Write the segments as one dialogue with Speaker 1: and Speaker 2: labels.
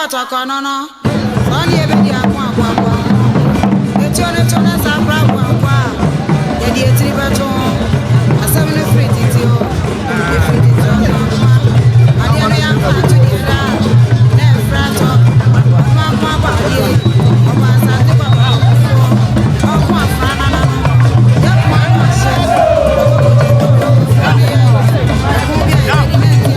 Speaker 1: tokonono oni ebedi akwa akwa etone tone sabra akwa ye di etiri beto asem no free titio e free titio ma ade no ya fa to di ra na frato ma ba di o ma sa ti ba o kwa afana na no ya kwa ma se o di to free ya ko bi ya ni ti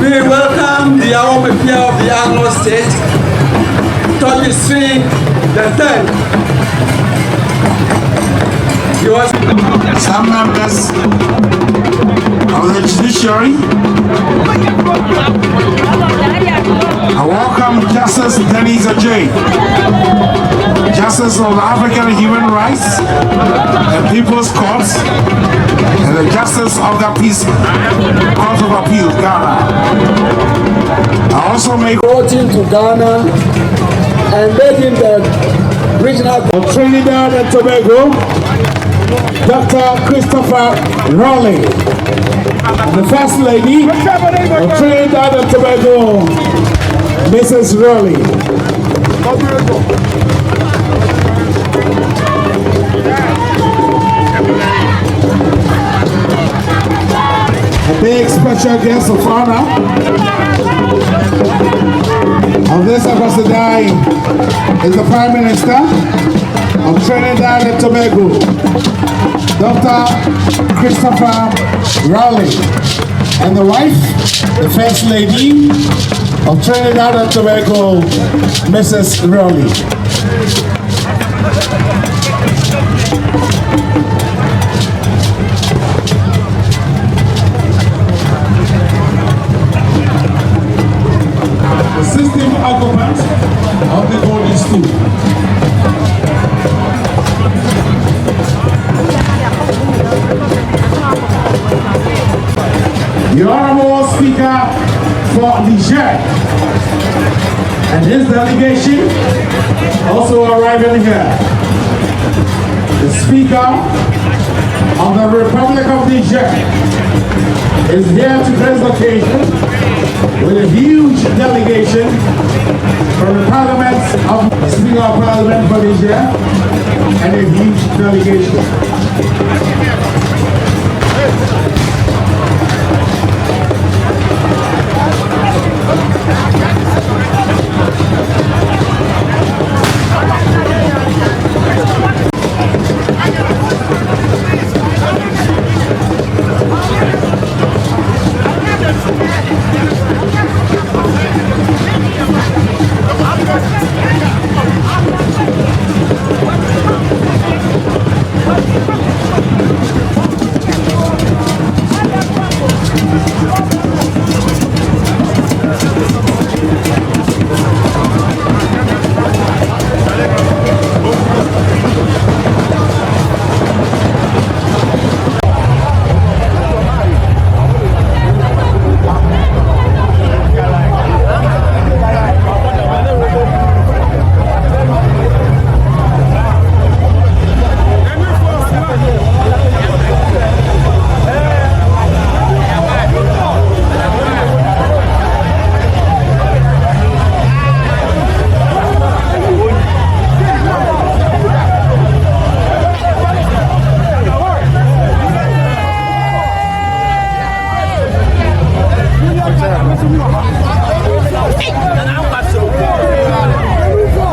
Speaker 2: We welcome the Awamefia of the Anglo State, Toji the third.
Speaker 3: Some members of the judiciary. I welcome Justice Dennis Ajay, Justice of African Human Rights and People's Courts, and the Justice of the Peace Court of Appeal, Ghana. I also make
Speaker 2: voting to Ghana and making the regional
Speaker 3: of Trinidad and Tobago, Dr. Christopher Raleigh, the First Lady of Trinidad and Tobago, Mrs. Raleigh. A big special guest of honor of this ambassador is the Prime Minister of Trinidad and Tobago, Dr. Christopher Raleigh, and the wife, the First Lady of Trinidad and Tobago, Mrs. Raleigh. The system occupant of the golden stool. The Honorable Speaker for Niger and his delegation also arriving here. The Speaker of the Republic of Niger is here to this occasion with a huge delegation from the Parliament of the Speaker of Parliament for Niger and a huge delegation.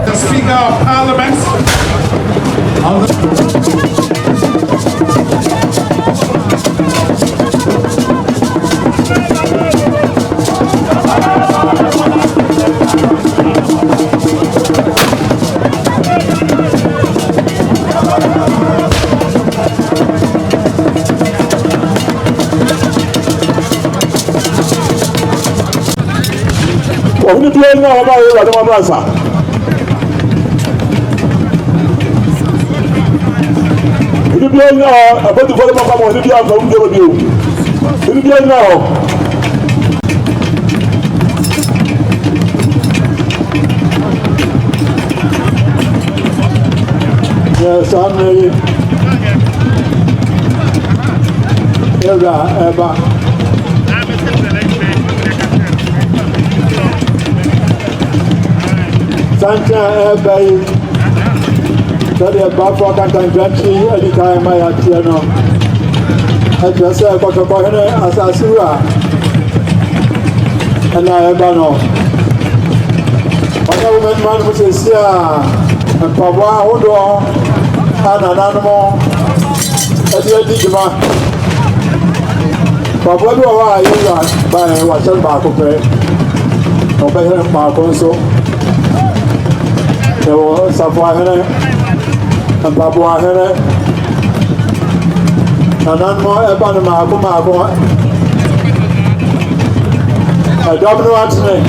Speaker 3: The Speaker of Parliament of
Speaker 4: Santa Bay, that is Bafo Cantanganti, Edita Mayatiano. I just said, Cotocohene, Asasura, and I Ebano. One woman man who says, and Papa Hodo, and an animal, and the Edima. Papa, you are by Washington Barco, or by Marconso. There was Safahene and Papuahene, and none more about the Marco. I don't know what's name.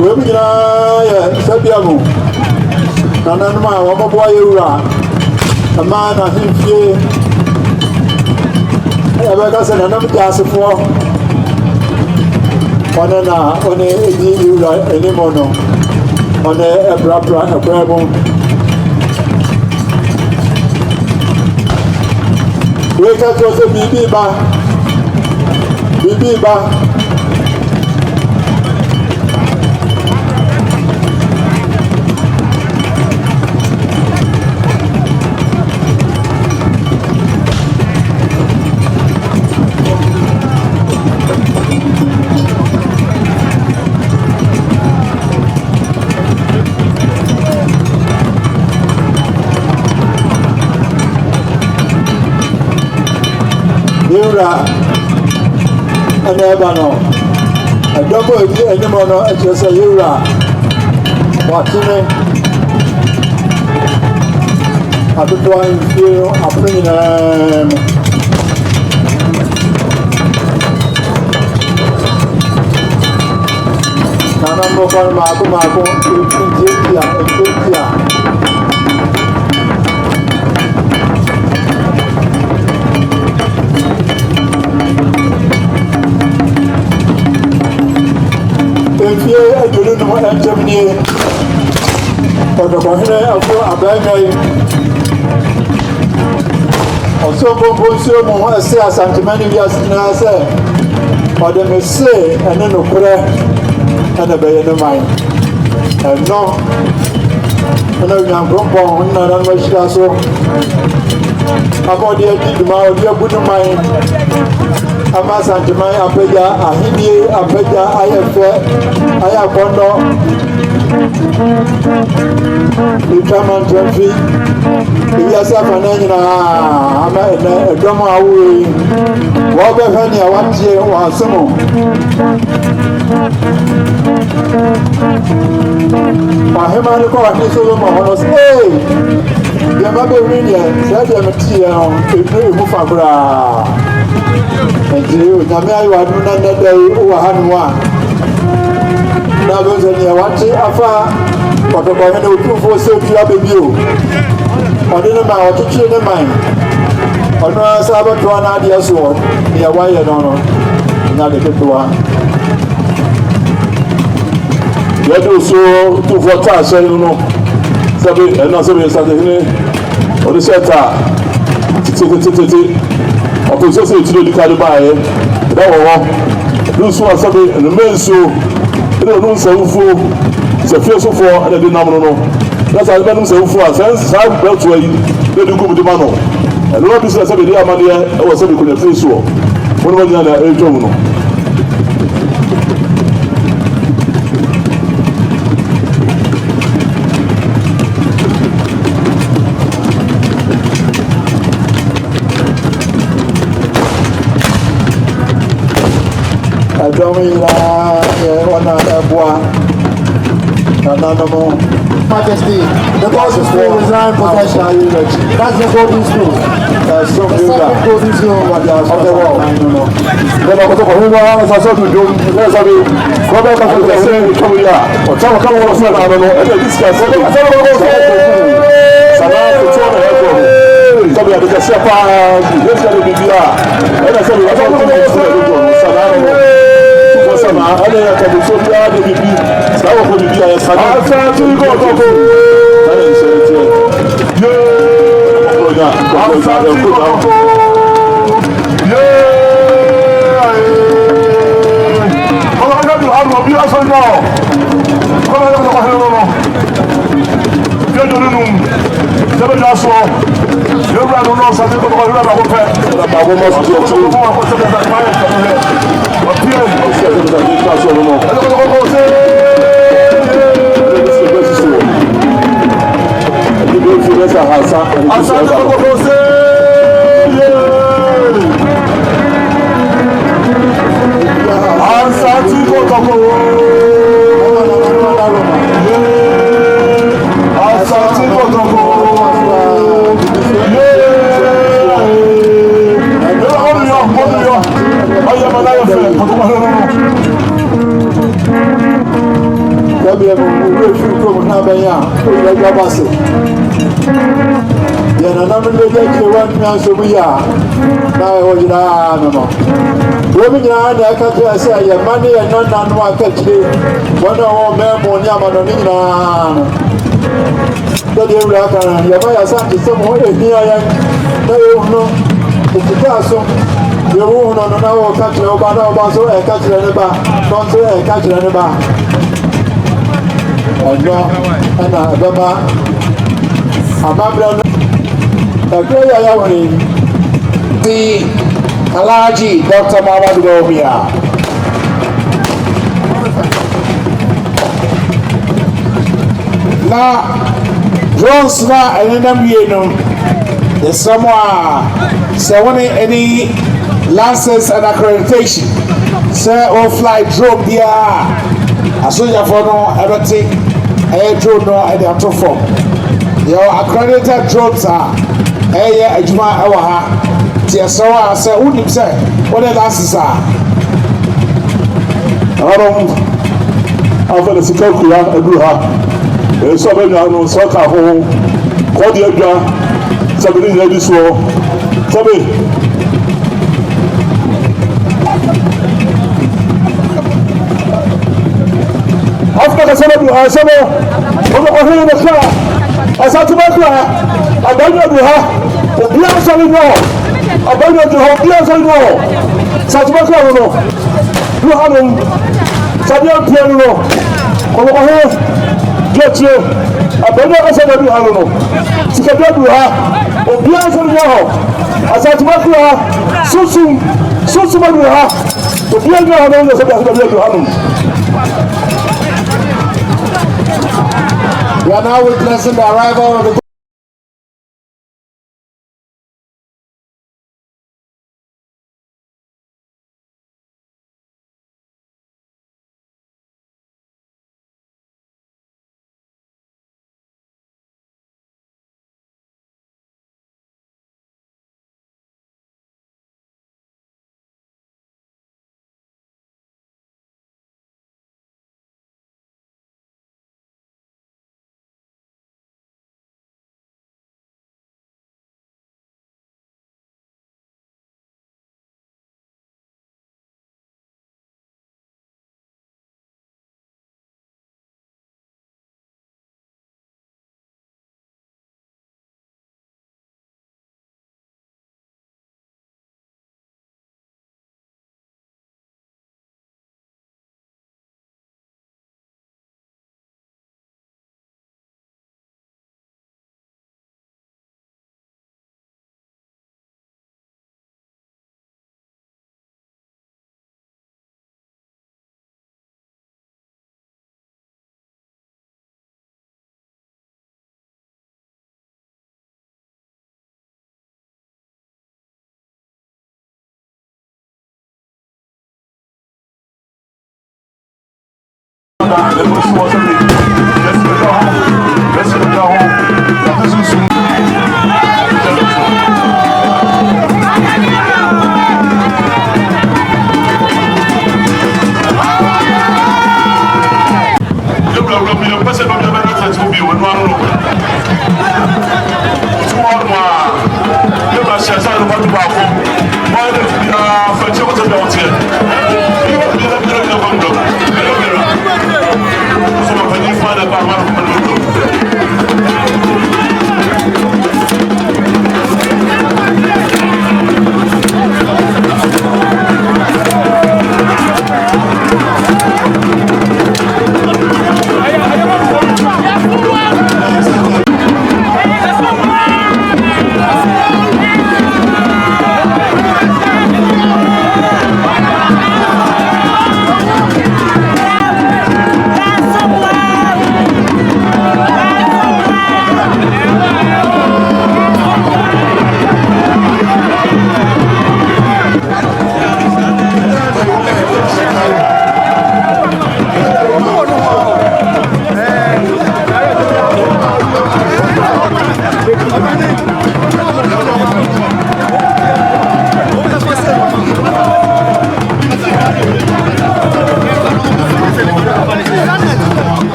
Speaker 4: We begin Sabiamu, and none more, one boy, a man of him fear. I got another gas of war. One and a any mono. On a problem. We can go to BB Bar. And Ebano, a double animal, just a Yura, watching it. I could try and feel a premium. Nanamo for Marco, India. aduru no entam nie Odokohene afo abangai Oso bonbonso mo ase asantemani wiasina se Odemese ene no kure ene beye no mai no ana nyankopon na ran washira so akodi adiduma odi abudu mai ama santemai apeja ahidie apeja ayefe ayakondo Itaman Twenty, Yasafa Nana, ama Doma Awi, Wabahania, one year or some. My Hemani Kora Solomon, hey, the Mabel Rinia, said the Mufabra. And you, Namia, you are not that day, who are Hanua. Now, those are near what afar. Odokohene utufo se otua bebio odene ma otuchi ne man ono asa abato na ade so ne ya waye no na de ketua
Speaker 5: yedo so utufo ta se no sabe na sabe sa de ne odi seta titi oto se tiro di kadu baaye da wo no so sabe no menso no so ufo se fie so for and the number no that's how them say for sense how belt way they do go with the man and no business say dey amade e was say be ko free so mo no nyana e dwom no
Speaker 4: Adomila wana abwa Nanamo Majesty, the boss is for design professional. That's the golden school. That's so good. The golden school of the world. Then I go to Huma, as I saw to do, let's have it. Go back to the same come here. Or tell me, come on, I don't know. And this guy said, I don't know. Sana, to tell me, come here, because let's get a BBR. And I said, I don't know. Sana, Sama, I don't have to show you how to be. Sawa ko bibi ay sana. Asa tu go to go. Sana isere. Ye. Asa tu go to. Ye. Kola na du armo bi aso no. Kola na ko helo no. Ye do num. Sabe da so. Ye bra no no sa ti ko ko helo ba ko fe. Ba ko mo so ti o. Ko ko se da ma ya ka he. O ti e. O se da di ka so no. Ko se. Yana namu lele kiwan miansubuya na ojira namo. Womi nyina na akati ase ya mani ya nonna no akati wana wo memo ni amano ni nyina. Todi ewura kana ya ma ya santi semo ehia ya na ehunu ukitaso yewu no no na wo kati oba na oba so e kati ne ba ton so e kati ne ba. Ojo ana baba amabra the Alaji Dr. Muhammad Gomia. Now, drones na the Samoa, so any license and accreditation, say or fly drone there. I saw you for no everything, air drone no at the form. Your accredited drones are. Eye adwuma ewa ha tie so say unim say what the license are
Speaker 5: after the security edu ha so be no so ka ho ko di adwa sabi ni edi so sabi Africa Senator Asamo, Ohi in the car, Asatumaka, Abanya Duha, Obiasa no, Abanya Duha, Obiasa no, Satumaka no, Duhanum, Sabian Piano, Ohi, get you, Abanya Senator Hano, Sikabia Duha, Obiasa no, Asatumaka, Susumaka, Obiasa no, Sabian.
Speaker 4: We are now witnessing the arrival of the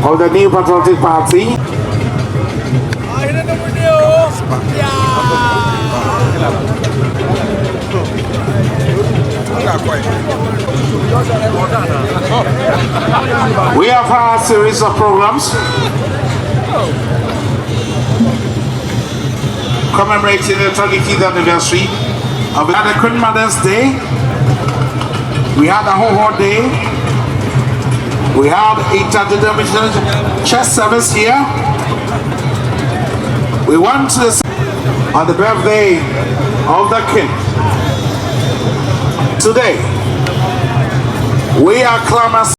Speaker 6: of the New Patriotic Party. We have a series of programs commemorating the 25th anniversary of the Queen Mother's Day. We had a whole day We have interdimensional chess service here. We want to on the birthday of the king. Today, we are clamors.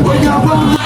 Speaker 7: When you're